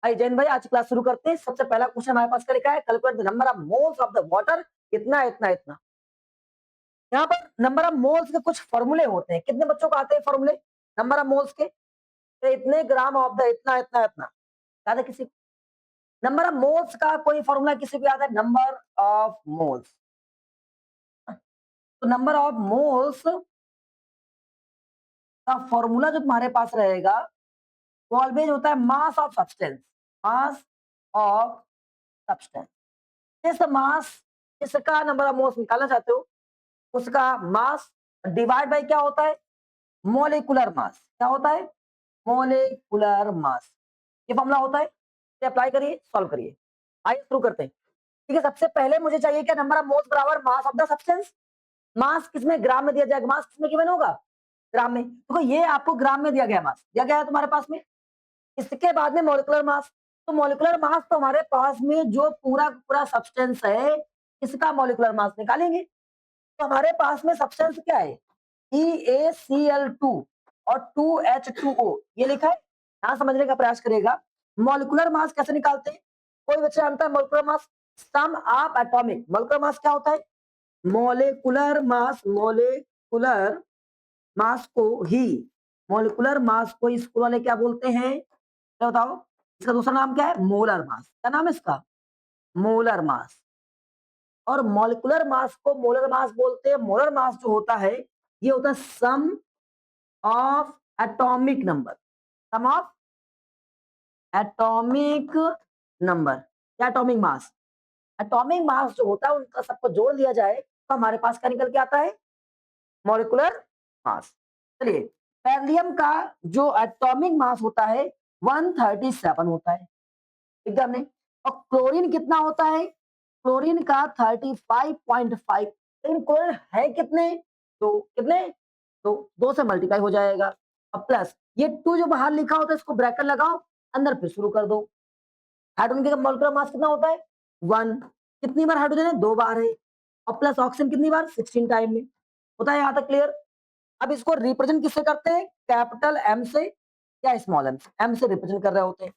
आइए जैन भाई आज क्लास शुरू करते हैं। सबसे पहला क्वेश्चन हमारे पास क्या लिखा है, calculate the number of moles of the water. इतना इतना इतना। यहाँ पर नंबर ऑफ मोल्स के कुछ फॉर्मूले होते हैं। कितने बच्चों को आते हैं फॉर्मूले नंबर ऑफ मोल्स के? तो इतने ग्राम ऑफ द इतना इतना इतना। याद है किसी को? नंबर ऑफ मोल्स का कोई फॉर्मूला किसी को याद है? नंबर ऑफ मोल्स, तो नंबर ऑफ मोल्स का फॉर्मूला जो तुम्हारे पास रहेगा वो ऑलवेज होता है mass of substance. Mass of substance. इस मास, इसका नंबर ऑफ मोल्स निकालना चाहते हो, उसका मास डिवाइड बाय क्या होता है? Molecular mass. क्या होता है? Molecular mass. ये फॉर्मूला होता है। ये अप्लाई करिए, सॉल्व करिए। आइए शुरू करते हैं। ठीक है, सबसे पहले मुझे चाहिए क्या? नंबर ऑफ मोल्स बराबर मास ऑफ द सब्सटेंस। मास किसमें? ग्राम में दिया जाएगा। मास किसमें गिवन होगा? ग्राम में। देखो ये आपको ग्राम में दिया गया मास दिया गया है तुम्हारे पास में। इसके बाद में मॉलिक्यूलर मास। तो मॉलिक्यूलर मास तो हमारे पास में जो पूरा पूरा सब्सटेंस है इसका मॉलिक्यूलर मास निकालेंगे। तो हमारे पास में सब्सटेंस क्या है? EaCl2 और 2H2O ये लिखा है। यहाँ समझने का प्रयास करिएगा। मॉलिक्यूलर मास कैसे निकालते हैं? कोई बच्चा जानता है molecular mass? Sum of atomic. Molecular mass क्या होता है? मॉलिक्यूलर मास, मॉलिक्यूलर मास को ही, मॉलिक्यूलर मास को स्कूल वाले क्या बोलते हैं? क्या बताओ? इसका दूसरा नाम क्या है? Molar mass. क्या नाम है इसका? Molar mass. और मॉलिक्यूलर मास को मोलर मास बोलते हैं। मोलर मास जो होता है ये होता है sum of atomic number. Sum of atomic number या एटॉमिक मास। एटॉमिक मास जो होता है उनका सबको जोड़ दिया जाए तो हमारे पास क्या निकल के आता है? मॉलिक्यूलर मास। चलिए, बेरिलियम का जो एटॉमिक मास होता है 137 होता है एकदम नहीं। और क्लोरीन कितना होता है? क्लोरीन का 35.5। लेकिन क्लोरीन है कितने? तो कितने? तो 2 से मल्टीप्लाई हो जाएगा। अब प्लस ये 2 जो बाहर लिखा होता है इसको ब्रैकेट लगाओ, अंदर फिर शुरू कर दो। हाइड्रोजन का मॉलिक्यूलर मास कितना होता है? 1। कितनी बार हाइड्रोजन है? 2 बार है। और प्लस ऑक्सीजन कितनी बार? 16 टाइम में। होता है यहाँ तक क्लियर? अब इसको रिप्रेजेंट किससे करते हैं? कैपिटल एम से या स्मॉल एम से? एम से रिप्रेजेंट कर रहे होते हैं।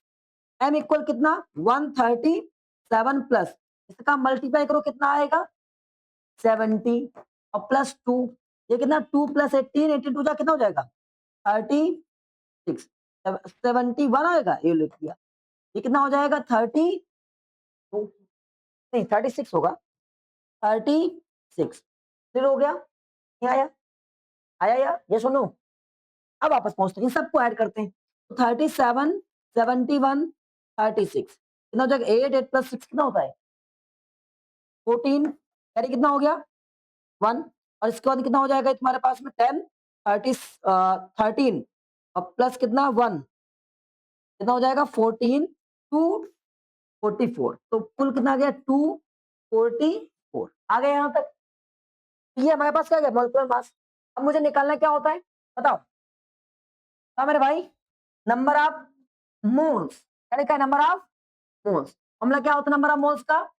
एम इक्वल कितना? 137 प्लस इसका मल्टीप्लाई करो कितना आएगा? 70 और प्लस 2। ये कितना? 2 प्लस 18, 18 2 जा कितना हो जाएगा? 36। 71 आएगा, ये लिख दिया। ये कितना हो जाएगा? 32 नहीं 36 होगा। 36 फिर हो गया। नहीं आया? आया या? ये सुनो, अब वापस पहुंचते हैं, इन सबको ऐड करते हैं। तो 37, 71, 36 कितना हो जाएगा? 8, 8 प्लस 6 कितना होता है? 14। यानी कितना हो गया? 1। और इसके बाद कितना हो जाएगा तुम्हारे पास में? 10, 13 और प्लस कितना? 1 कितना हो जाएगा? 14, 2, 44। तो कुल कितना आ गया? 244 आ गया यहाँ तक। ये हमारे पास क्या गया? Molecular mass. अब मुझे निकालना क्या होता है बताओ? हाँ मेरे भाई, नंबर ऑफ मोल्स। क्या लिखा है? Number of moles. फॉर्मूला क्या होता है नंबर ऑफ मोल्स का?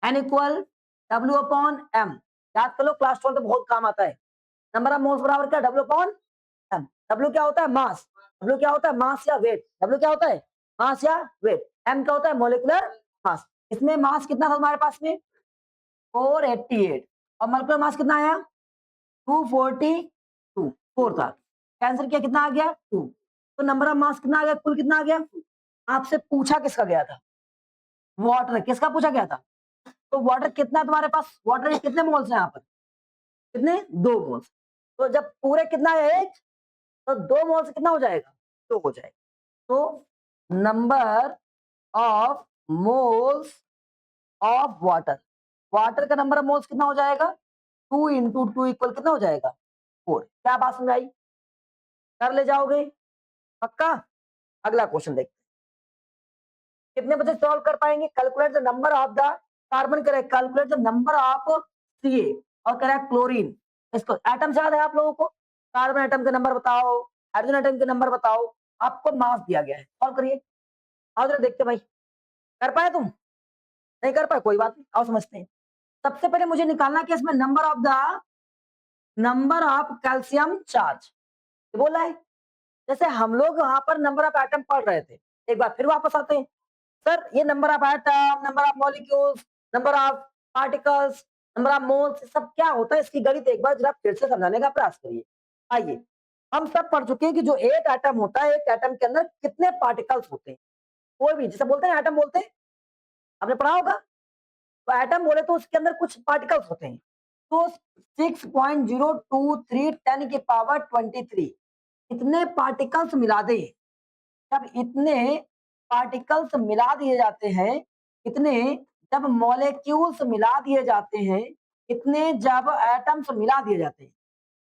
N equal W upon M। याद कर लो, क्लास 12 तो बहुत काम आता है। नंबर ऑफ मोल्स बराबर क्या? W upon M। W क्या होता है? मास। W क्या होता है? मास या वेट। W क्या होता है? मास या वेट। M क्या होता है? मॉलिक्यूलर मास। इसमें मास कितना था तुम्हारे पास में? 488। और मॉलिक्यूलर मास कितना आया? 242। 4 था, कैंसिल किया कितना आ गया? 2। तो नंबर ऑफ मास कितना आ गया? कुल कितना आ गया? आपसे पूछा किसका गया था? वाटर। किसका पूछा गया था? तो वाटर कितना है तुम्हारे पास? वाटर के कितने मोल्स हैं यहाँ पर? कितने? 2 मोल्स। तो जब पूरे कितना है? 1, तो 2 मोल्स कितना हो जाएगा? 2 हो जाएगा। तो number of moles of water, water का नंबर ऑफ मोल्स कितना हो जाएगा? 2 इंटू 2 इक्वल कितना हो जाएगा? 4। क्या बात समझ आई? कर ले जाओगे पक्का? अगला क्वेश्चन देखते हैं। कितने बच्चे सॉल्व कर पाएंगे? Calculate the number of the carbon, correct. Calculate the number of Ca और करेक्ट क्लोरीन। इसको एटम याद है आप लोगों को? कार्बन एटम के नंबर बताओ, हाइड्रोजन एटम के नंबर बताओ। आपको मास दिया गया है, सॉल्व करिए। आओ जरा देखते भाई, कर पाए तुम? नहीं कर पाए, कोई बात नहीं, आओ समझते हैं। सबसे पहले मुझे निकालना कि इसमें नंबर ऑफ कैल्शियम चार्ज बोला है। जैसे हम लोग वहां पर नंबर ऑफ एटम पढ़ रहे थे, एक बार फिर वापस आते हैं। सर ये number of atom, number of molecules, number of particles, number of moles, सब क्या होता है इसकी गणित एक बार जरा फिर से समझाने का प्रयास करिए। आइए, हम सब पढ़ चुके हैं कि जो एक एटम होता है, एक एटम के अंदर कितने पार्टिकल्स होते हैं। कोई भी जिसे बोलते हैं एटम बोलते हैं, आपने पढ़ा होगा। तो एटम बोले तो उसके अंदर कुछ पार्टिकल्स होते हैं। तो 6.023 10 की पावर 23 इतने पार्टिकल्स मिला दे। जब इतने पार्टिकल्स मिला दिए जाते हैं, इतने जब मॉलिक्यूल्स मिला दिए जाते हैं, इतने जब एटम्स मिला दिए जाते हैं,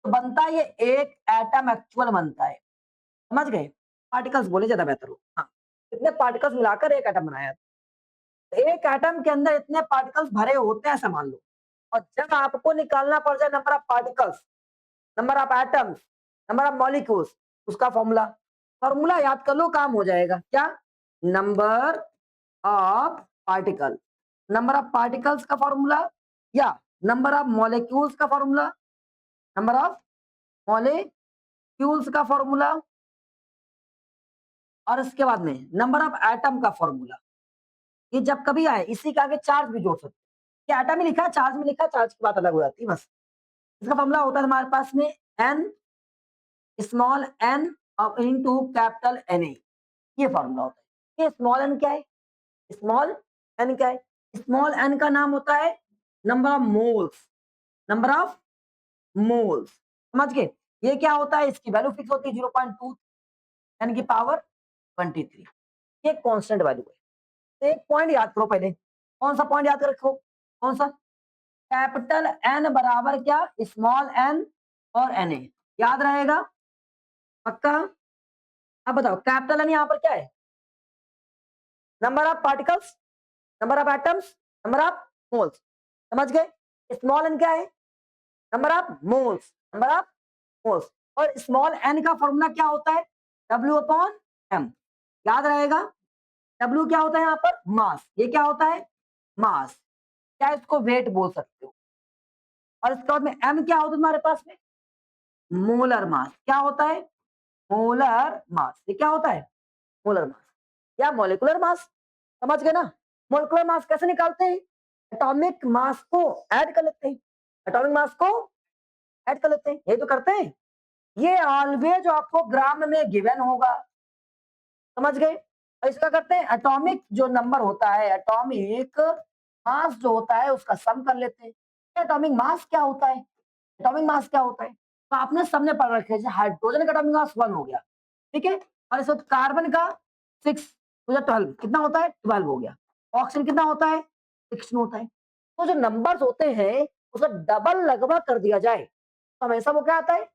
तो बनता है ये एक एटम एक्चुअल बनता है। समझ गए? पार्टिकल्स बोले ज्यादा बेहतर हो। हाँ, इतने पार्टिकल्स मिलाकर एक एटम बनाया। एक एटम के अंदर इतने पार्टिकल्स भरे होते हैं ऐसा मान लो। और जब आपको निकालना पड़ जाए number of particles, number of atoms, number of molecules, उसका फॉर्मूला फॉर्मूला याद कर लो, काम हो जाएगा। क्या? Number of particle, number of particles का फॉर्मूला या नंबर ऑफ मॉलिक्यूल्स का फॉर्मूला, नंबर ऑफ मॉलिक्यूल्स का फॉर्मूला, और इसके बाद में नंबर ऑफ एटम का फॉर्मूला। ये जब कभी आए इसी के आगे चार्ज भी जोड़ सकते हैं। क्या एटम में लिखा है, चार्ज में लिखा है, चार्ज की बात अलग हो जाती है बस। इसका फॉर्मूला होता है हमारे पास में N small N into capital N A. ये फॉर्मूला होता है। ये स्मॉल एन क्या है? स्मॉल एन क्या है? स्मॉल एन का नाम होता है number of moles, number of moles. समझ गए? ये क्या होता है? इसकी वैल्यू फिक्स होती है 0.2 10 की पावर 23। ये कांस्टेंट वैल्यू है। तो एक पॉइंट याद करो पहले। कौन सा पॉइंट याद रखो? कौन सा? कैपिटल एन बराबर क्या? स्मॉल एन और एन ए। याद रहेगा? पक्का? अब बताओ कैपिटल एन यहाँ पर क्या है? Number of particles, number of atoms, number of moles. समझ गए? स्मॉल एन क्या है? Number of moles, number of moles. और स्मॉल एन का फॉर्मूला क्या होता है? W upon M. याद रहेगा? W क्या होता है यहाँ पर? मास। ये क्या होता है? मास। क्या इसको वेट बोल सकते हो। और इसके बाद में m क्या होता है तुम्हारे पास में? Molar mass. क्या होता है? Molar mass. ये क्या होता है? मोलर मास या मॉलिक्यूलर मास। समझ गए ना? मॉलिक्यूलर मास कैसे निकालते हैं? एटॉमिक मास को ऐड कर लेते हैं। एटॉमिक मास को ऐड कर लेते हैं, यही तो करते हैं। ये ऑलवेज आपको ग्राम में गिवन होगा। समझ गए? और इसका करते हैं एटॉमिक जो नंबर होता है, एटॉमिक मास जो होता है उसका सम कर लेते हैं। एटॉमिक मास क्या होता है? एटॉमिक मास क्या होता है? तो आपने सबने पढ़ रखे हैं। हाइड्रोजन का एटॉमिक मास 1 हो गया, ठीक है। और इस वक्त कार्बन का 6 तो 12 कितना होता है? 12 हो गया। ऑक्सीजन कितना होता है? 16 होता है। तो जो नंबर्स होते हैं उसका डबल लगभग कर दिया जाए तो हमेशा वो क्या आता है?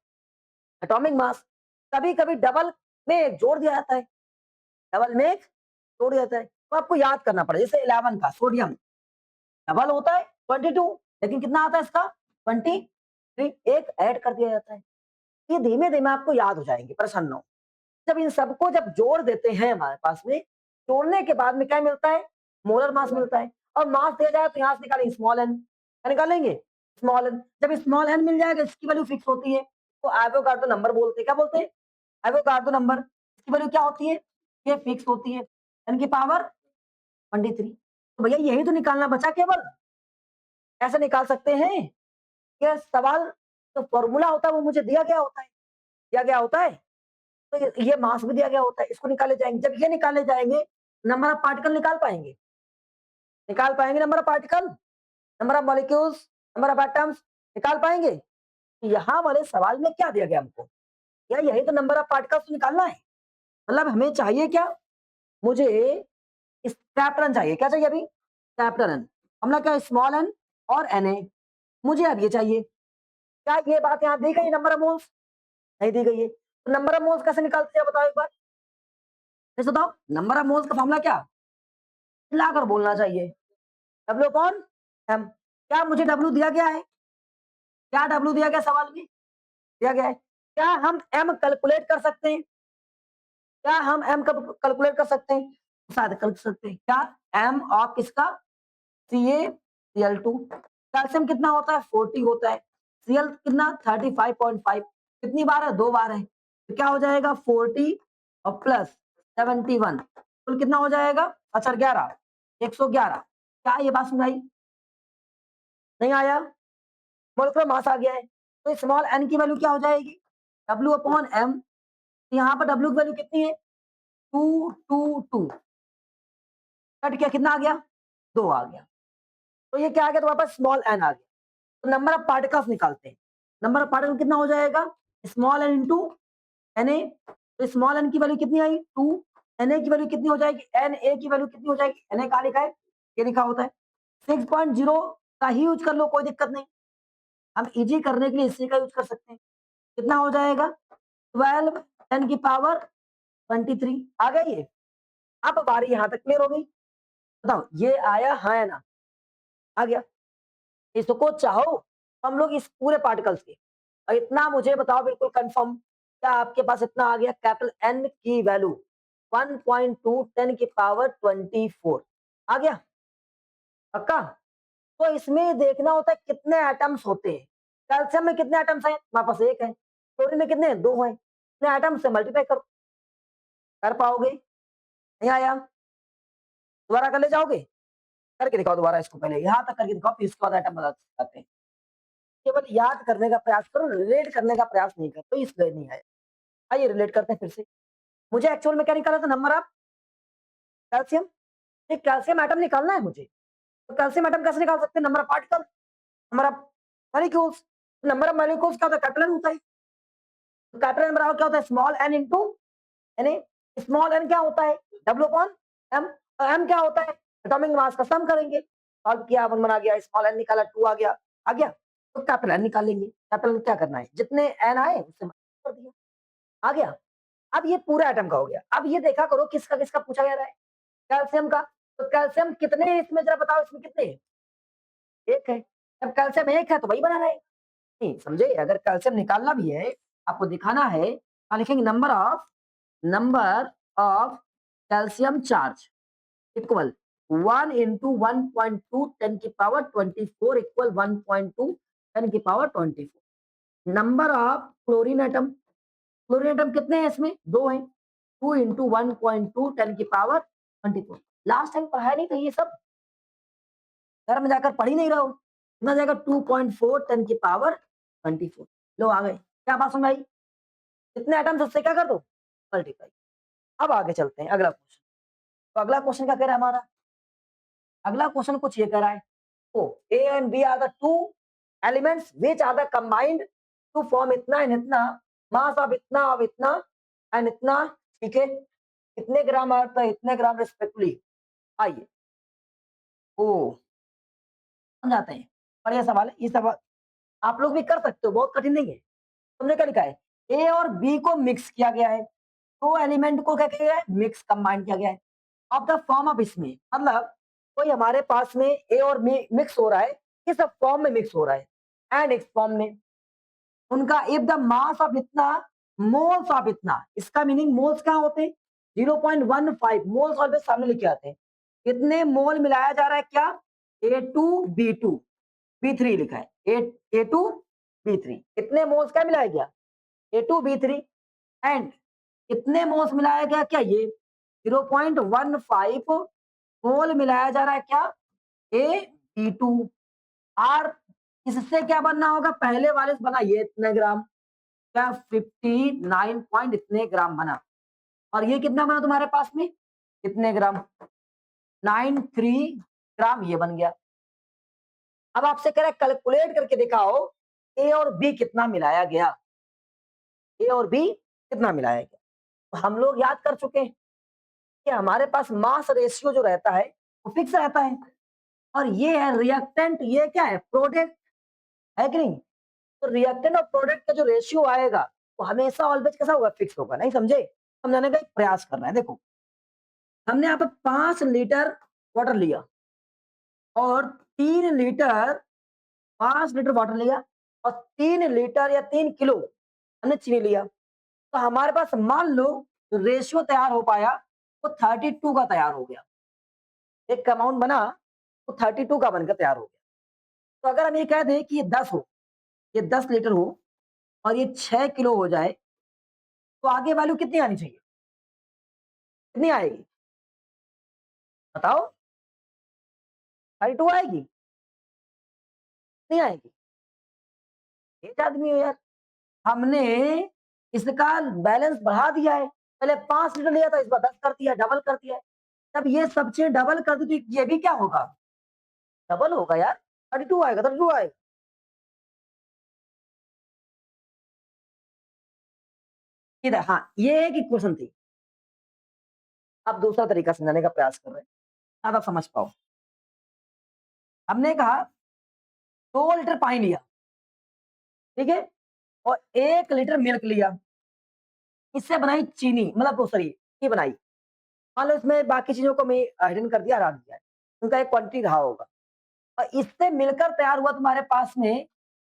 Atomic mass. कभी कभी डबल में एक जोड़ दिया जाता है, डबल में एक जोड़ दिया जाता है। तो आपको याद करना पड़ेगा। जैसे 11 का सोडियम डबल होता है 22, लेकिन कितना आता है इसका? 23। एक ऐड कर दिया जाता है। ये धीमे धीमे आपको याद हो जाएंगे, परेशान ना हो। जब इन सबको जब जोड़ देते हैं हमारे पास में, जोड़ने के बाद में क्या मिलता है? मोलर मास मिलता है। और मास दिया जाए तो यहाँ से निकालेंगे स्मॉल एन। क्या निकालेंगे? Small N. जब स्मॉल एन मिल जाएगा इसकी वैल्यू फिक्स होती है, तो एवोगाड्रो नंबर बोलते हैं। क्या बोलते हैं? Avogadro number. इसकी वैल्यू क्या होती है? ये फिक्स होती है, एन की पावर 23। तो भैया यही तो निकालना बचा केवल। ऐसे निकाल सकते हैं? ये सवाल जो फॉर्मूला होता है वो मुझे दिया गया होता है, दिया गया होता है। तो ये मास भी दिया गया होता है, इसको निकाले जाएंगे। जब ये निकाले जाएंगे नंबर ऑफ पार्टिकल निकाल पाएंगे? निकाल पाएंगे number of particle, number of molecules, number of atoms निकाल पाएंगे? यहाँ वाले सवाल में क्या दिया गया हमको? या यही तो नंबर ऑफ पार्टिकल्स निकालना है। मतलब हमें चाहिए क्या? मुझे इस कैपिटल एन चाहिए। क्या चाहिए अभी? Capital N. हमने क्या? स्मॉल एन और एन ए। मुझे अब ये चाहिए। क्या ये बात यहाँ दी गई नंबर ऑफ मोल्स? नहीं दी गई है। तो नंबर ऑफ मोल्स कैसे निकालते हैं बताओ एक बार। फिर बताओ नंबर ऑफ मोल्स का फॉर्मूला क्या? मिलाकर बोलना चाहिए। W upon M. क्या मुझे डब्ल्यू दिया गया है? क्या डब्ल्यू दिया गया सवाल में? दिया गया है। क्या हम एम कैलकुलेट कर सकते हैं? क्या हम एम कैलकुलेट कर सकते हैं? शायद कर सकते हैं। क्या एम ऑफ किसका? CaCl2। कैल्शियम कितना होता है? 40 होता है। Cl कितना? 35.5। कितनी बार है? 2 बार है। तो क्या हो जाएगा? 40 और प्लस 71 कुल कितना हो जाएगा? अच्छा 11, 111। क्या ये बात सुनाई? नहीं आया? मोलिकुलर मास आ गया है। तो स्मॉल n की वैल्यू क्या हो जाएगी? W/m। यहाँ पर W की वैल्यू कितनी है? 222। कट किया कितना आ गया? 2 आ गया। तो ये क्या आ गया तुम्हारे पास? स्मॉल n आ गया। तो नंबर ऑफ पार्टिकल्स निकालते हैं। नंबर ऑफ पार्टिकल कितना हो जाएगा? Small n into Na। तो स्मॉल n की वैल्यू कितनी आई? 2। Na की वैल्यू कितनी हो जाएगी? Na की वैल्यू कितनी हो जाएगी? Na कहाँ लिखा है? ये लिखा होता है। 6.0 का ही यूज कर लो, कोई दिक्कत नहीं। हम इजी करने के लिए इसी का यूज कर सकते हैं। कितना हो जाएगा? 12 10 की पावर 23 आ गया ये। अब बारी यहां तक क्लियर हो गई। बताओ ये आया हाँ या ना? आ गया। इसको चाहो तो हम लोग इस पूरे पार्टिकल्स के, और इतना मुझे बताओ बिल्कुल कंफर्म, क्या आपके पास इतना आ गया? कैपिटल एन की वैल्यू 1.2 10 की पावर 24 आ गया? पक्का? तो इसमें देखना होता है कितने एटम्स होते हैं। कैल्शियम में कितने एटम्स हैं? हमारे पास एक है। क्लोरीन में कितने हैं? 2 हैं। कितने एटम्स से मल्टीप्लाई करो, कर पाओगे? नहीं आया? दोबारा कर ले जाओगे? करके दिखाओ दोबारा इसको, पहले यहां तक करके दिखाओ, फिर इसके बाद आइटम बता सकते हैं। केवल याद करने का प्रयास करो, रिलेट करने का प्रयास नहीं करो, तो इसलिए नहीं आया। आइए रिलेट करते हैं फिर से। मुझे एक्चुअल में क्या निकाला था? Number of calcium. एक कैल्शियम एटम निकालना है मुझे। तो कैल्शियम एटम कैसे निकाल सकते हैं? Number of particle, number of molecules. Number of molecules क्या होता है? कैपिटल होता है। तो कैपिटल बराबर क्या होता है? Small N into Na। Small N क्या होता है? W/m। और m क्या होता है? एटॉमिक मास का सम करेंगे। सॉल्व किया, 1 बना गया। स्मॉल n निकाला, 2 आ गया। आ गया? तो कैपिटल N निकाल लेंगे। कैपिटल क्या करना है? जितने n आए उससे मल्टीप्लाई कर दिया। आ गया? अब ये पूरा एटम का हो गया। अब ये देखा करो किसका किसका पूछा जा रहा है? कैल्शियम का। तो कैल्शियम कितने हैं इसमें, जरा बताओ, इसमें कितने हैं? एक है। जब कैल्शियम एक है तो वही बना रहेगा। नहीं समझे? अगर कैल्शियम निकालना भी है, आपको दिखाना है, लिखेंगे number of calcium charge equal 1 into 1.2 10 की पावर 24 इक्वल 1.2 10 की power 24। Number of chlorine atom, chlorine atom कितने हैं इसमें? 2 हैं। 2 इंटू 1.2 10 की पावर 24। लास्ट टाइम पढ़ाया नहीं था ये सब? घर में जाकर पढ़ ही नहीं रहे हो? कितना जाएगा? 2.4 10 की पावर 24। लो आ गए। क्या बात समझ आई? कितने एटम्स उससे क्या कर दो? मल्टीप्लाई। अब आगे चलते हैं अगला क्वेश्चन। तो अगला क्वेश्चन क्या कह रहा है हमारा? अगला क्वेश्चन कुछ ये कह रहा है, oh A and B are the two elements which are the combined to form इतना एंड इतना, मास ऑफ इतना एंड इतना। ठीक है? कितने ग्राम आता है? इतने ग्राम रिस्पेक्टिवली। आइए ओ समझाते हैं। बढ़िया सवाल है ये। सवाल आप लोग भी कर सकते हो, बहुत कठिन नहीं है। तुमने क्या लिखा है? ए और बी को मिक्स किया गया है। दो एलिमेंट को क्या किया गया है? मिक्स कंबाइन किया गया है। ऑफ द फॉर्म ऑफ, इसमें मतलब कोई हमारे पास में ए और बी मिक्स हो रहा है, किस फॉर्म में मिक्स हो रहा है? एंड इस फॉर्म में। उनका इफ द मास ऑफ इतना, मोल्स ऑफ इतना, इसका मीनिंग मोल्स क्या होते हैं? 0.15 मोल्स ऑलवेज सामने लिखे आते हैं। कितने मोल मिलाया जा रहा है? क्या? A2B2 B3 लिखा है। A2B3 कितने मोल्स क्या मिलाया गया? A2B3। एंड कितने मोल्स मिलाया गया? क्या ये 0.15 मोल मिलाया जा रहा है? क्या? A B2। और इससे क्या बनना होगा? पहले वाले से बना ये इतने ग्राम, क्या 59 पॉइंट इतने ग्राम बना। और ये कितना बना तुम्हारे पास में? कितने ग्राम? 93 ग्राम ये बन गया। अब आपसे कह रहा है कैलकुलेट करके दिखाओ ए और बी कितना मिलाया गया। ए और बी कितना मिलाया गया? तो हम लोग याद कर चुके हैं कि हमारे पास मास रेशियो जो रहता है वो फिक्स रहता है। और ये है रिएक्टेंट, ये क्या है? प्रोडक्ट है कि नहीं? तो रिएक्टेंट और प्रोडक्ट का जो रेशियो आएगा वो हमेशा ऑलवेज कैसा होगा? फिक्स होगा। नहीं समझे? समझाने का एक प्रयास कर रहा है। देखो हमने यहाँ पे 5 लीटर वाटर लिया और 3 लीटर, 5 लीटर वाटर लिया और 3 लीटर या 3 किलो हमने चीनी लिया। तो हमारे पास मान लो जो रेशियो तैयार हो पाया वो 32 का तैयार हो गया। एक अमाउंट बना तो 32 का बनकर तैयार हो गया। तो अगर हम ये कह दें कि ये 10 हो, ये 10 लीटर हो और ये 6 किलो हो जाए, तो आगे वैल्यू कितनी आनी चाहिए? कितनी आएगी? बताओ, 32 आएगी? नहीं आएगी। तेज आदमी हो यार। हमने इसका बैलेंस बढ़ा दिया है। पहले 5 लीटर लिया था, इस बार 10 कर दिया, डबल कर दिया है। जब ये सब चीज़ डबल कर दी तो ये भी क्या होगा? डबल होगा यार। 32 आएगा, 32 आएगा। इधर हाँ, ये एक इक्वेशन थी। अब दूसरा तरीका समझाने का प्रयास कर रहे हैं, शायद आप समझ पाओ। हमने कहा 2 लीटर पानी लिया, ठीक है? और 1 लीटर मिल्क लिया। इससे बनाई चीनी, मतलब वो सॉरी, ये बनाई। मान लो इसमें बाकी चीज़ों को मैं हिडन कर दिया, हटा दिया है। उनका एक क्वांटिटी रहा होगा। और इससे मिलकर तैयार हुआ तुम्हारे पास में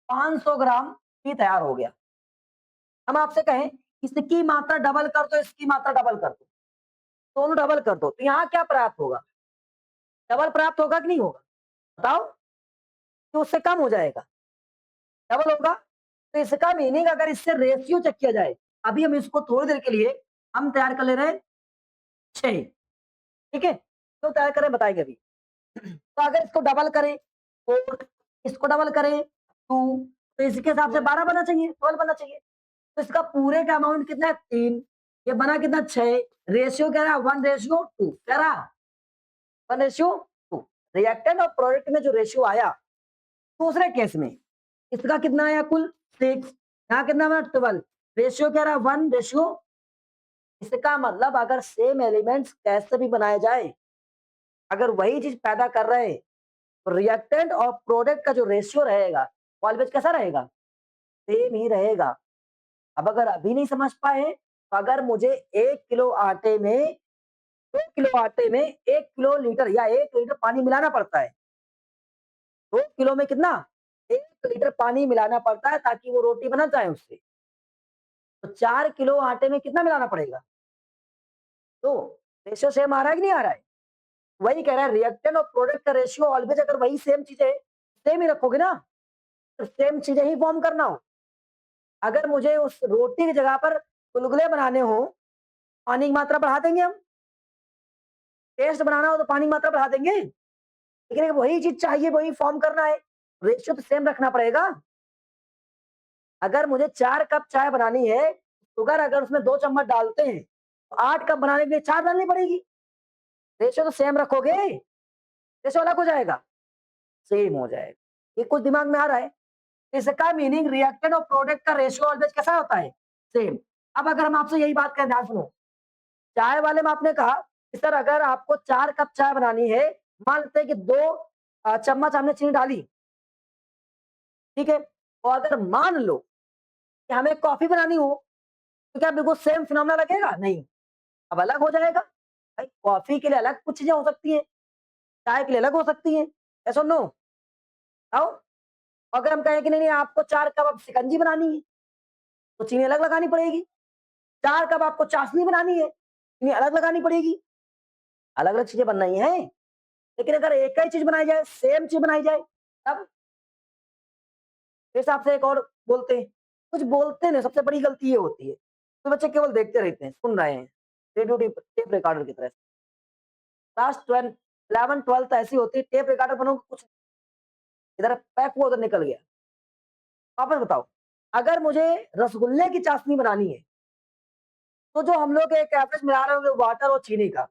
500 ग्राम घी तैयार हो गया। हम आपसे कहें इसकी मात्रा डबल कर दो, इसकी मात्रा डबल कर दो, दोनों डबल कर दो, तो यहाँ क्या प्राप्त होगा? डबल प्राप्त होगा कि नहीं होगा? बताओ। कि उससे कम हो जाएगा, डबल होगा। तो इसका मीनिंग अगर इससे रेशियो चेक किया जाए, अभी हम इसको थोड़ी देर के लिए हम तैयार कर ले रहे हैं 6, ठीक है? तो तैयार करें बताएंगे अभी। तो अगर इसको डबल करें 4, इसको डबल करें 2, तो इसके हिसाब से 12 बनना चाहिए, 12 बनना चाहिए। तो इसका पूरे का अमाउंट कितना है? 3। ये बना कितना? 6। रेशियो कह रहा है 1:2, कह रहा 1:2। रिएक्टेंट और प्रोडक्ट में जो रेशियो आया दूसरे केस में, इसका कितना आया? कुल 6। यहाँ कितना बना? 12। रेशियो कह रहा है 1:, इसका मतलब अगर सेम एलिमेंट्स कैसे भी बनाए जाए, अगर वही चीज पैदा कर रहे हैं, तो रिएक्टेंट और प्रोडक्ट का जो रेशियो रहेगा ऑलवेज कैसा रहेगा? सेम ही रहेगा। अब अगर अभी नहीं समझ पाए, तो अगर मुझे 1 किलो आटे में 2 किलो आटे में 1 किलो लीटर या 1 लीटर पानी मिलाना पड़ता है। 2 किलो में कितना? 1 लीटर पानी मिलाना पड़ता है ताकि वो रोटी बना जाए उससे। तो 4 किलो आटे में कितना मिलाना पड़ेगा? 2। रेशियो सेम आ रहा है कि नहीं आ रहा है? वही कह रहा है, रिएक्टेंट और प्रोडक्ट का रेशियो ऑलवेज अगर वही सेम चीजें सेम ही रखोगे ना, तो सेम चीजें ही फॉर्म करना हो। अगर मुझे उस रोटी की जगह पर गुलगुले बनाने हो, पानी की मात्रा बढ़ा देंगे हम। टेस्ट बनाना हो तो पानी की मात्रा बढ़ा देंगे। लेकिन अगर वही चीज चाहिए, वही फॉर्म करना है, रेशियो तो सेम रखना पड़ेगा। अगर मुझे 4 कप चाय बनानी है, शुगर अगर उसमें 2 चम्मच डालते हैं, तो 8 कप बनाने के लिए 4 डालनी पड़ेगी। रेशियो तो सेम रखोगे, रेशियो अलग हो जाएगा? सेम हो जाएगा। ये कुछ दिमाग में आ रहा है? इसका मीनिंग रिएक्टेंट और प्रोडक्ट का रेशियो ऑलवेज कैसा होता है? सेम। अब अगर हम आपसे यही बात करें, ध्यान सुनो। चाय वाले में आपने कहा कि सर अगर आपको 4 कप चाय बनानी है, मान लेते हैं कि 2 चम्मच हमने चीनी डाली, ठीक है? और अगर मान लो कि हमें कॉफी बनानी हो, तो क्या बिल्कुल सेम फिनोमेना लगेगा? नहीं, अब अलग हो जाएगा। भाई कॉफी के लिए अलग कुछ चीजें हो सकती हैं, चाय के लिए अलग हो सकती हैं। यस और नो? आओ। अगर हम कहें कि नहीं नहीं आपको 4 कप अब शिकंजी बनानी है, तो चीनी अलग लगानी पड़ेगी। 4 कप आपको चाशनी बनानी है, चीनी अलग लगानी पड़ेगी। अलग अलग चीजें बन रही हैं। लेकिन अगर एक ही चीज बनाई जाए, सेम चीज बनाई जाए, तब इस हिसाब से एक और बोलते हैं। कुछ बोलते नहीं, सबसे बड़ी गलती ये होती है। तो बच्चे केवल देखते रहते हैं, सुन रहे हैं, रेडियो टेप रिकॉर्डर की तरह। क्लास 12 11 12 ऐसी होती है, टेप रिकॉर्डर बनोगे कुछ इधर पैक हुआ उधर निकल गया। वापस बताओ, अगर मुझे रसगुल्ले की चाशनी बनानी है, तो जो हम लोग एक एवरेज मिला रहे होंगे वाटर और चीनी का,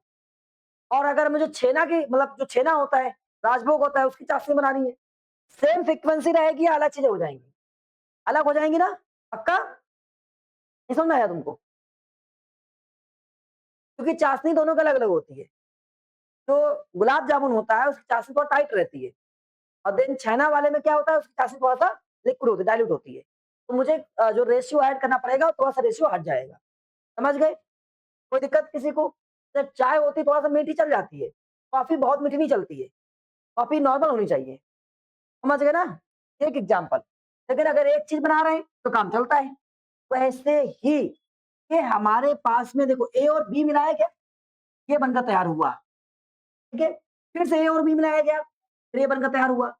और अगर मुझे छेना की मतलब जो छेना होता है, राजभोग होता है, उसकी चाशनी बनानी है, सेम फ्रीक्वेंसी रहेगी या अलग चीजें हो जाएंगी? अलग हो जाएंगी ना? पक्का? नहीं समझ में आया तुमको? क्योंकि चाशनी दोनों की अलग अलग होती है। जो गुलाब जामुन होता है उसकी चाशनी थोड़ा टाइट रहती है, और देन छेना वाले में क्या होता है, उसकी चाशनी थोड़ा सा लिक्विड होती है, डाइल्यूट होती है। तो मुझे जो रेशियो ऐड करना पड़ेगा थोड़ा सा रेशियो हट जाएगा। समझ गए? कोई दिक्कत किसी को? जब चाय होती है थोड़ा सा मीठी चल जाती है, कॉफी बहुत मीठी नहीं चलती है, कॉफी नॉर्मल होनी चाहिए। समझ गए ना? एक एग्जाम्पल। लेकिन अगर एक चीज बना रहे हैं तो काम चलता है। वैसे ही ये हमारे पास में देखो, ए और बी मिलाया गया, ये बनकर तैयार हुआ, ठीक है? फिर से ए और बी मिलाया गया, फिर ये बनकर तैयार हुआ।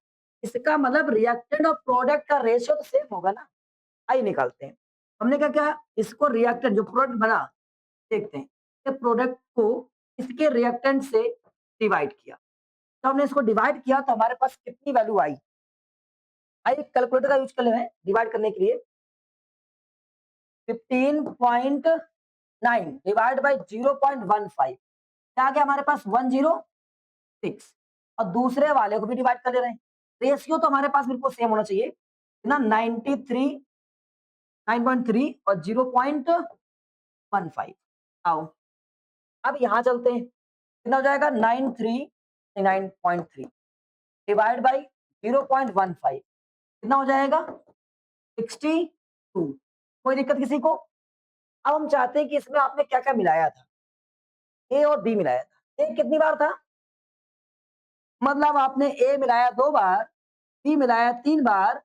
इसका मतलब रिएक्टेंट और प्रोडक्ट का रेशियो तो सेम होगा ना? आइए निकालते हैं। हमने क्या इसको रिएक्टेंट जो प्रोडक्ट बना, देखते हैं कि प्रोडक्ट को इसके रिएक्टेंट से डिवाइड किया। तो हमने इसको डिवाइड किया तो हमारे पास कितनी वैल्यू आई? आइए कैलकुलेटर का यूज कर ले डिवाइड करने के लिए। 15.9 डिवाइड बाई 0.15 क्या आ गया हमारे पास? 106। और दूसरे वाले को भी डिवाइड कर ले रहे हैं। रेशियो तो हमारे पास बिल्कुल सेम होना चाहिए ना, 93 9.3 और 0.15। आओ अब यहां चलते हैं, कितना हो जाएगा? 9.3 डिवाइड बाई 0.15 कितना हो जाएगा? 62। कोई दिक्कत किसी को? अब हम चाहते हैं कि इसमें आपने क्या क्या मिलाया था। ए और बी मिलाया था। ए कितनी बार था? मतलब आपने ए मिलाया 2 बार, बी मिलाया 3 बार,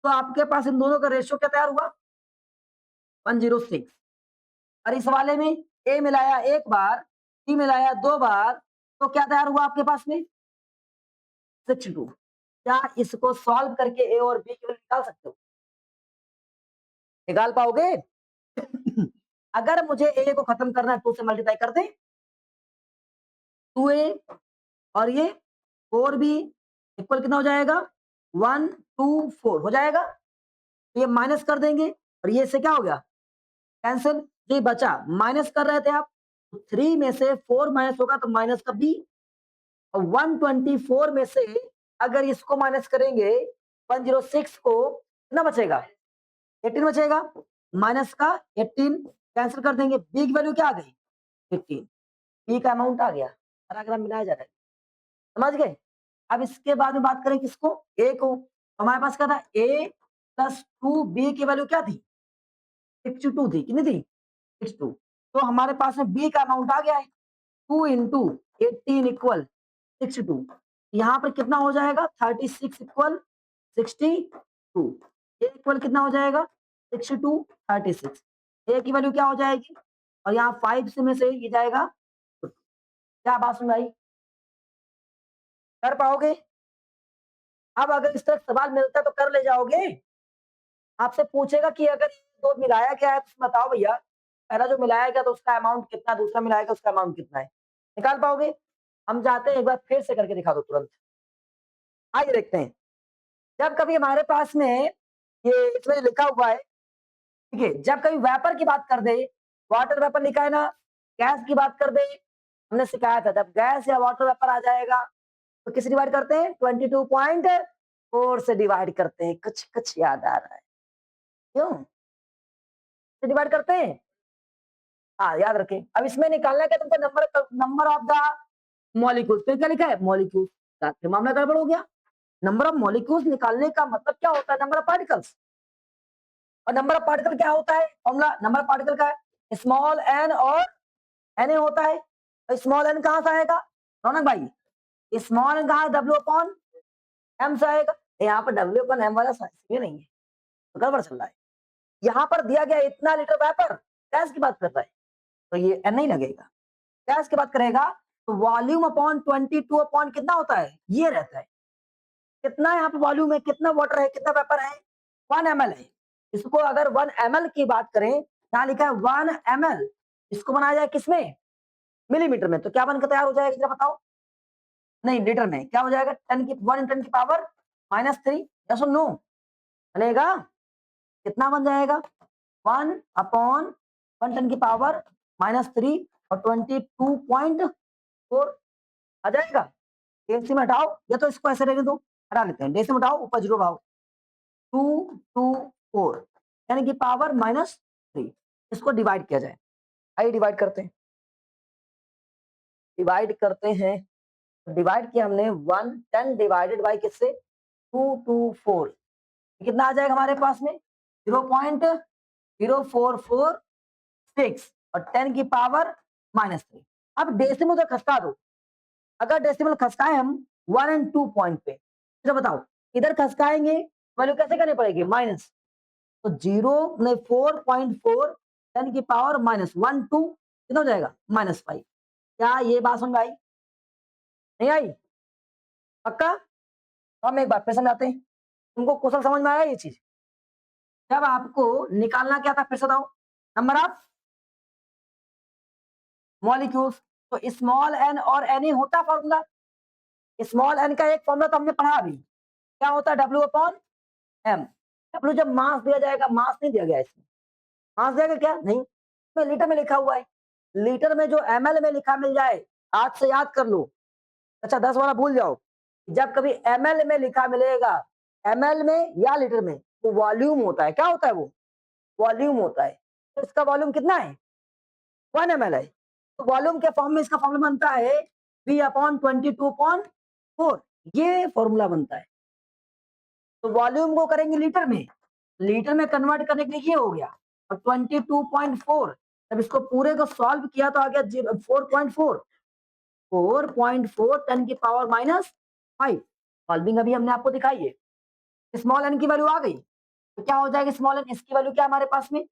तो आपके पास इन दोनों का रेशियो क्या तैयार हुआ? 106। और इस वाले में ए मिलाया 1 बार, बी मिलाया 2 बार, तो क्या तैयार हुआ आपके पास में? 62। क्या इसको सॉल्व करके ए और बी की वैल्यू निकाल सकते हो? निकाल पाओगे? अगर मुझे ए को खत्म करना है 2 से मल्टीप्लाई कर दें, 2a और ये 4b इक्वल कितना हो जाएगा? 124 हो जाएगा। तो ये माइनस कर देंगे और ये से क्या हो गया? कैंसिल। जो ये बचा माइनस कर रहे थे आप, तो 3 में से 4 माइनस होगा तो माइनस का b, और 124 में से अगर इसको माइनस करेंगे 106 को, कितना बचेगा? 18 बचेगा। माइनस का 18 कैंसिल कर देंगे, बी की वैल्यू क्या आ गई? 18। बी का अमाउंट आ गया। पैराग्राफ मिलाया जा रहा है, समझ गए? अब इसके बाद में बात करें किसको? ए को। हमारे पास क्या था? ए प्लस 2 बी की वैल्यू क्या थी? 62 थी। कितनी थी? 62। तो हमारे पास में बी का अमाउंट आ गया है, 2 इंटू 18 इक्वल 62। यहाँ पर कितना हो जाएगा? 36 इक्वल 62। ए इक्वल कितना हो जाएगा? 62 36। ए की वैल्यू क्या हो जाएगी? और यहाँ 5 से में से ये जाएगा। क्या बात सुन आई? कर पाओगे? अब अगर इस तरह सवाल मिलता है तो कर ले जाओगे? आपसे पूछेगा कि अगर ये दो मिलाया गया है तो बताओ भैया, पहला जो मिलाया गया तो उसका अमाउंट कितना, दूसरा मिलाया गया उसका अमाउंट कितना है? निकाल पाओगे? हम जाते हैं एक बार फिर से करके दिखा दो तुरंत। आइए देखते हैं। जब कभी हमारे पास में ये इसमें लिखा हुआ है, ठीक है, जब कभी वेपर की बात कर दे, वाटर वेपर लिखा है ना, गैस की बात कर दे, हमने सिखाया था जब गैस या वाटर वेपर आ जाएगा तो किसे डिवाइड करते हैं? 22.4 से डिवाइड करते हैं। कुछ कुछ याद आ रहा है क्यों? से डिवाइड करते हैं। हाँ याद रखें। अब इसमें निकालना क्या तुमको? Number of the molecules. फिर क्या लिखा है? मॉलिक्यूल्स। फिर मामला गड़बड़ हो गया। नंबर ऑफ मॉलिक्यूल्स निकालने का मतलब क्या होता है? Number of particles. और नंबर ऑफ पार्टिकल क्या होता है? फॉर्मूला नंबर ऑफ पार्टिकल का है स्मॉल एन और एन ए होता है। तो स्मॉल एन कहां से आएगा रौनक भाई? स्मॉल एन कहां? डब्ल्यू अपॉन एम से आएगा। यहाँ पर डब्ल्यू अपॉन एम वाला ये नहीं है, तो गड़बड़ चल रहा है। यहाँ पर दिया गया इतना लीटर वेपर, गैस की बात कर रहा है, तो ये एन नहीं लगेगा। गैस की बात करेगा तो वॉल्यूम अपॉन 22 अपॉन कितना होता है? ये रहता है। कितना यहाँ पे वॉल्यूम है, कितना वाटर है, कितना वेपर है? 1 ml है। इसको अगर 1 ml की बात करें, यहाँ लिखा है 1 ml, इसको बनाया जाए किसमें? मिलीमीटर में, तो क्या बनकर तैयार हो जाएगा जरा बताओ? नहीं लीटर में। क्या हो जाएगा? 1 10 की पावर -3। यस और नो? चलेगा? कितना बन जाएगा? 1 अपॉन 1 10 की पावर -3 और 22.4 आ जाएगा। डेसी में हटाओ, या तो इसको ऐसे रहने दो, हटा लेते हैं। डेसी में हटाओ, ऊपर जीरो भाव 224 यानी कि पावर -3। इसको डिवाइड किया जाए। आइए डिवाइड करते हैं। डिवाइड करते हैं। डिवाइड किया हमने 110 डिवाइडेड बाई किससे? 224। कितना आ जाएगा हमारे पास में? 0.0446 और 10 की पावर -3। अब डेसिमल तो खसका दो। अगर डेसिमल खसकाए हम 1 एंड 2 पॉइंट पे, तो बताओ इधर खसकाएंगे वैल्यू कैसे करनी पड़ेगी? माइनस। तो 4.4 10 की पावर -1 2 कितना हो जाएगा? -5। क्या ये बात समझ आई? नहीं आई? पक्का? तो हम एक बार फिर समझाते हैं। तुमको क्वेश्चन समझ में आया ये चीज? जब आपको निकालना क्या था फिर से बताओ? Number of molecules. तो स्मॉल एन और एन ही होता फॉर्मूला। स्मॉल एन का एक फॉर्मूला तो हमने पढ़ा अभी, क्या होता है डब्ल्यू अपॉन एम। डब्ल्यू जब मास दिया जाएगा, मास नहीं दिया गया इसमें, मास दिया गया क्या नहीं, इसमें लीटर में लिखा हुआ है, लीटर में जो एमएल में लिखा मिल जाए आज से याद कर लो। अच्छा 10 वाला भूल जाओ, जब कभी एमएल में लिखा मिलेगा, एमएल में या लीटर में, वो वॉल्यूम होता है। क्या होता है वो, वॉल्यूम होता है। तो इसका वॉल्यूम कितना है, 1 ml है। तो वॉल्यूम के फॉर्म में इसका फॉर्मूला बनता है V अपॉन 22.4, ये फॉर्मूला बनता है। तो वॉल्यूम को करेंगे लीटर में, लीटर में कन्वर्ट करने के लिए ये हो गया, और 22.4 जब इसको पूरे को सॉल्व किया तो आ गया 4.4, 4.4 10 की पावर -5। सॉल्विंग अभी हमने आपको दिखाई है। स्मॉल एन की वैल्यू आ गई, तो क्या हो जाएगा स्मॉल एन, इसकी वैल्यू क्या हमारे पास में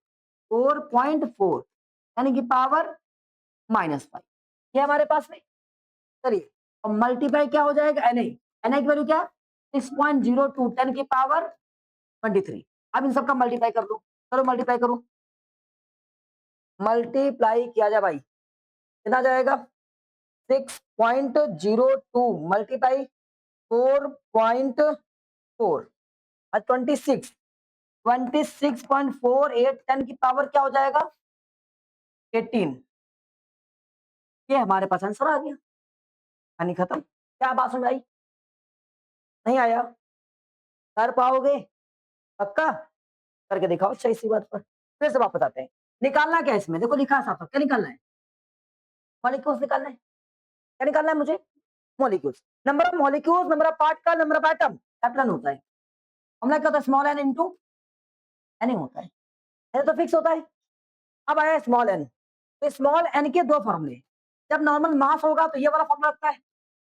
4.4 यानी कि पावर -5, ये हमारे पास में। चलिए और मल्टीप्लाई क्या हो जाएगा एन आई, एन आई की वैल्यू क्या 6.02 10 की पावर 23। अब इन सबका मल्टीप्लाई कर लो, करो मल्टीप्लाई करो, मल्टीप्लाई किया जाए भाई, कितना जाएगा 6.02 मल्टीप्लाई 4.4 और 26.48 10 की पावर क्या हो जाएगा 18। ये हमारे पास आंसर आ गया, कहानी खत्म। क्या बात समझ आई, नहीं आया, कर पाओगे पक्का, करके दिखाओ अच्छा इसी बात पर। फिर से वापस आते हैं, निकालना क्या है इसमें, देखो लिखा है साफ साफ, क्या निकालना है, मॉलिक्यूल्स निकालना है। क्या निकालना है मुझे, molecules, number of molecules, number of particle, number of atom, एप्लन होता है। हमने क्या होता है स्मॉल एन इंटू एन होता है, ये तो फिक्स होता है। अब आया स्मॉल एन, तो स्मॉल एन के दो फॉर्मूले, जब नॉर्मल मास होगा तो ये वाला फॉर्मूला लगता है,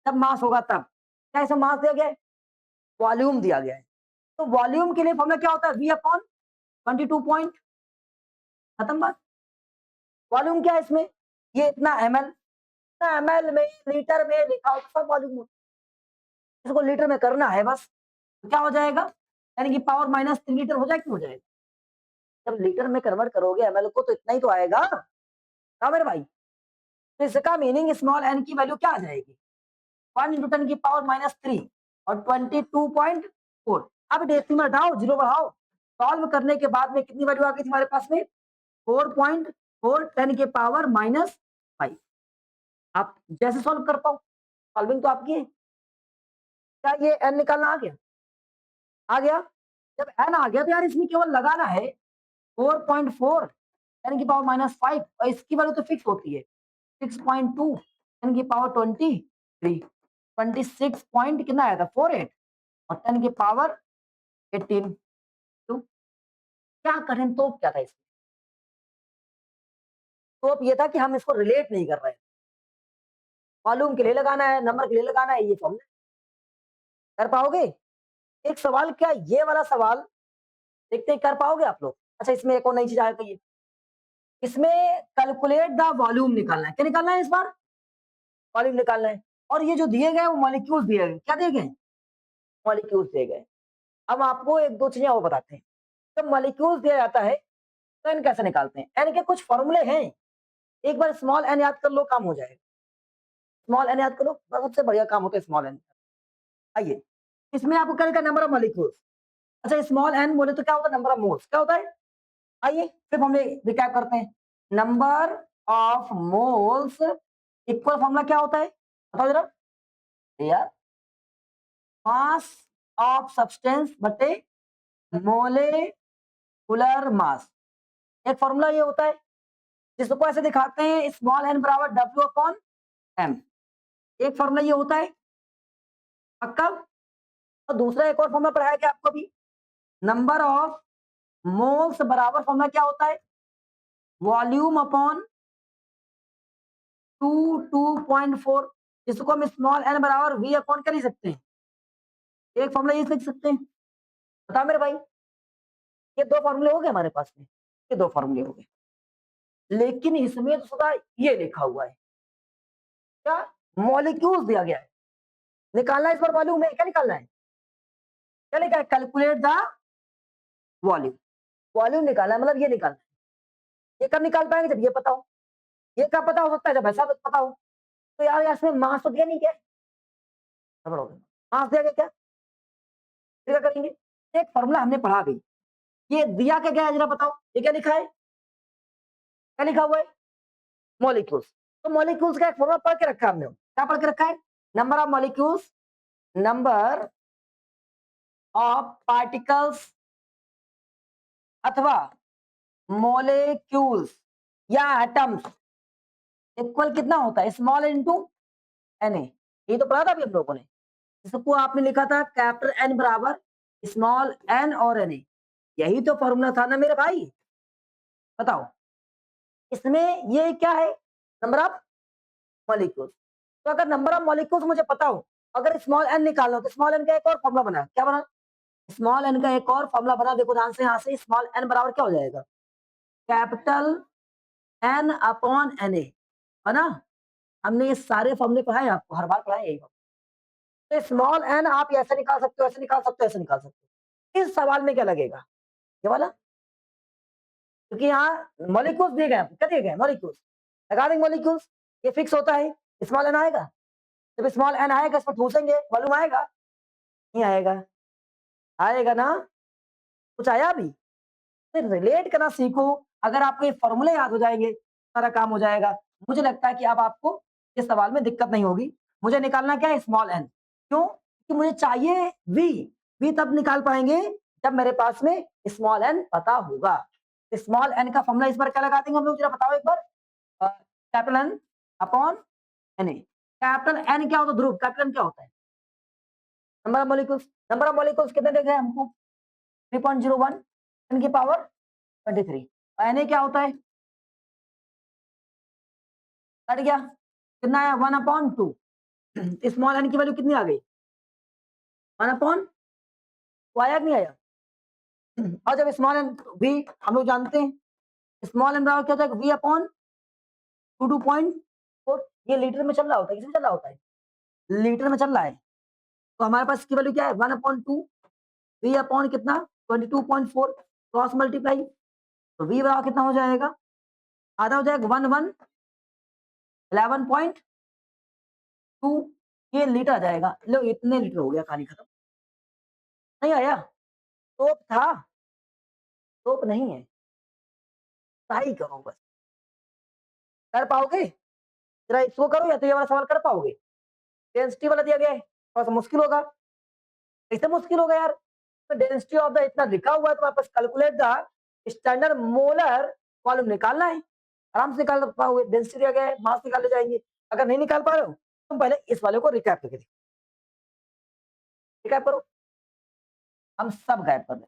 जब मास होगा तब क्या इसे मास दिया गया है, वॉल्यूम दिया गया है। तो वॉल्यूम के लिए फॉर्मूला क्या होता है V अपॉन 22 पॉइंट, खत्म बात। वॉल्यूम क्या है इसमें, ये इतना ml, इतना ml में लीटर में लिखा हो तो सब वॉल्यूम होता है। इसको लीटर में करना है बस, तो क्या हो जाएगा यानी कि पावर -3 लीटर हो जाएगा, हो जाएगा। जब लीटर में कन्वर्ट करोगे ml को तो इतना ही तो आएगा, हाँ मेरे भाई। तो इसका मीनिंग स्मॉल n की वैल्यू क्या आ जाएगी 1 × 10 की पावर -3 और 22.4। अब डेसिमल हटाओ, जीरो बढ़ाओ, सॉल्व करने के बाद में कितनी वैल्यू आ गई थी हमारे पास में 4.4 10 के पावर -5। आप जैसे सॉल्व कर पाओ, सॉल्विंग तो आपकी है। क्या ये n निकालना आ गया, आ गया। जब n आ गया तो यार इसमें केवल लगाना है 4.4 10 की पावर -5 और इसकी वैल्यू तो फिक्स होती है 6.2 10 की पावर 23, 26 पॉइंट कितना आया था 48 और 10 की पावर 18। तो क्या करें, तो क्या था इसमें, तो अब ये था कि हम इसको रिलेट नहीं कर रहे हैं, वॉल्यूम के लिए लगाना है, नंबर के लिए लगाना है, ये तो हमने कर पाओगे। एक सवाल, क्या ये वाला सवाल देखते हैं कर पाओगे आप लोग। अच्छा इसमें एक और नई चीज आ गई है, इसमें कैलकुलेट द वॉल्यूम निकालना है, क्या निकालना है इस बार, वॉल्यूम निकालना है। और ये जो दिए गए वो मॉलिक्यूल्स दिए गए, क्या दिए गए, मॉलिक्यूल्स दिए गए। अब आपको एक दो चीजें और बताते हैं, जब मॉलिक्यूल्स दिया जाता है तो एन कैसे निकालते हैं, एन के कुछ फॉर्मूले हैं, एक बार स्मॉल एन याद कर लो काम हो जाएगा, स्मॉल एन याद करो सबसे बढ़िया काम होता है स्मॉल एन। आइए इसमें आपको करेगा नंबर ऑफ मॉलिक्यूल्स, अच्छा स्मॉल एन बोले तो क्या होता है नंबर ऑफ मोल्स, क्या होता है, आइए फिर हम रिकैप करते हैं। Number of moles equal formula क्या होता है बताओ जरा यार, मास ऑफ सब्सटेंस बटे मोलेकुलर मास। एक फॉर्मूला ये होता है जिसको ऐसे दिखाते हैं स्मॉल एन बराबर W अपॉन एम, एक फॉर्मूला ये होता है पक्का। और दूसरा एक और फॉर्मूला पढ़ाया गया आपको भी, नंबर ऑफ मोल्स बराबर फॉर्मूला क्या होता है वॉल्यूम अपॉन 2.4, इसको हम स्मॉल एन बराबर V अपॉन कर ही सकते हैं, एक फॉर्मूला ये लिख सकते हैं। बता मेरे भाई, ये दो फॉर्मूले हो गए हमारे पास में, ये दो फॉर्मूले हो गए, लेकिन इसमें तो सदा ये लिखा हुआ है क्या, मॉलिक्यूल्स दिया गया है, निकालना है इस बार वॉल्यूम है, क्या निकालना है, क्या लिखा है कैलकुलेट द वॉल्यूम, वॉल्यूम निकालना है मतलब ये निकालना है। ये कब निकाल पाएंगे जब ये पता हो, ये कब पता हो सकता है जब ऐसा पता हो, तो यार इसमें मास तो दिया नहीं क्या? गड़बड़ हो गई। मास दिया गया क्या? फिर क्या करेंगे? एक फॉर्मूला हमने पढ़ा भी। ये दिया क्या गया है जरा बताओ? ये क्या लिखा है? क्या लिखा हुआ है? मॉलिक्यूल्स। तो मॉलिक्यूल्स का एक फॉर्मूला पढ़ के रखा है हमने। क्या पढ़ के रखा है? Number of molecules, number of particles अथवा मॉलिक्यूल्स या एटम्स इक्वल कितना होता है? Small into Na। ये तो पढ़ा था अभी हम लोगों ने। इसको आपने लिखा था कैपिटल N बराबर स्मॉल n और Na। यही तो फॉर्मूला था ना मेरे भाई। बताओ इसमें ये क्या है? Number of molecules. तो अगर नंबर ऑफ मॉलिक्यूल्स मुझे पता हो, अगर स्मॉल n निकालना हो तो स्मॉल n का एक और फॉर्मूला बना। क्या बना? स्मॉल n का एक और फॉर्मूला बना। देखो ध्यान से, यहाँ से स्मॉल n बराबर क्या हो जाएगा? कैपिटल N अपॉन Na, है ना? हमने ये सारे फॉर्मूले पढ़ाए आपको, हर बार पढ़ाए यही। तो स्मॉल n आप ऐसे निकाल सकते हो, ऐसे निकाल सकते हो, ऐसे निकाल सकते हो। इस सवाल में क्या लगेगा? ये वाला, क्योंकि यहाँ मॉलिक्यूल्स दिए गए हैं। क्या दिए गए? मॉलिक्यूल्स। लगा देंगे मॉलिक्यूल्स। ये फिक्स होता है। स्मॉल n आएगा। जब स्मॉल n आएगा, इस पर ठूसेंगे, वॉल्यूम आएगा? नहीं आएगा? आएगा ना? कुछ आया अभी? फिर रिलेट करना सीखो। अगर आपको ये फॉर्मूले याद हो जाएंगे, सारा काम हो जाएगा। मुझे लगता है कि अब आपको इस सवाल में दिक्कत नहीं होगी। मुझे निकालना क्या है? Small n। क्यों? कि मुझे चाहिए v। v तब निकाल पाएंगे जब मेरे पास में स्मॉल n पता होगा। स्मॉल n का फॉर्मूला इस बार क्या लगा देंगे हम लोग, जरा बताओ एक बार। Capital N upon Na। Capital N क्या होता है? ध्रुव। कैपिटल N क्या होता है? Number of molecules. Number of molecules कितने देखे हमको? 3.01 10 की पावर 23। और Na क्या होता है? कट गया। कितना आया? 1/2। स्मॉल n की वैल्यू कितनी आ गई? 1/, तो आया कि नहीं आया? और जब स्मॉल n v हम लोग जानते हैं, स्मॉल n बराबर क्या होता है? v upon 22.4। ये लीटर में चल रहा होता है, किसमें चल रहा होता है? लीटर में चल रहा है। तो हमारे पास इसकी वैल्यू क्या है? 1/2 v अपॉन कितना? 22.4 क्रॉस मल्टीप्लाई। तो v बराबर कितना हो जाएगा? आधा हो जाएगा 11.2। ये लीटर आ जाएगा। लो इतने लीटर हो गया, कहानी खत्म। नहीं आया? तोप था, तोप नहीं है। ट्राई करो बस। कर पाओगे? जरा इसको करो या तो ये वाला सवाल कर पाओगे। डेंसिटी वाला दिया गया है, थोड़ा सा मुश्किल होगा। कैसे मुश्किल होगा यार? तो डेंसिटी ऑफ द इतना लिखा हुआ है, तो वापस calculate the standard molar volume निकालना है। आराम से निकाल पाओगे। डेंसिटी दिया गया है, मास निकाले जाएंगे। अगर नहीं निकाल पा रहे हो, तुम पहले इस वाले को रिकैप करके देखो। रिकैप करो, हम सब गायब कर दें।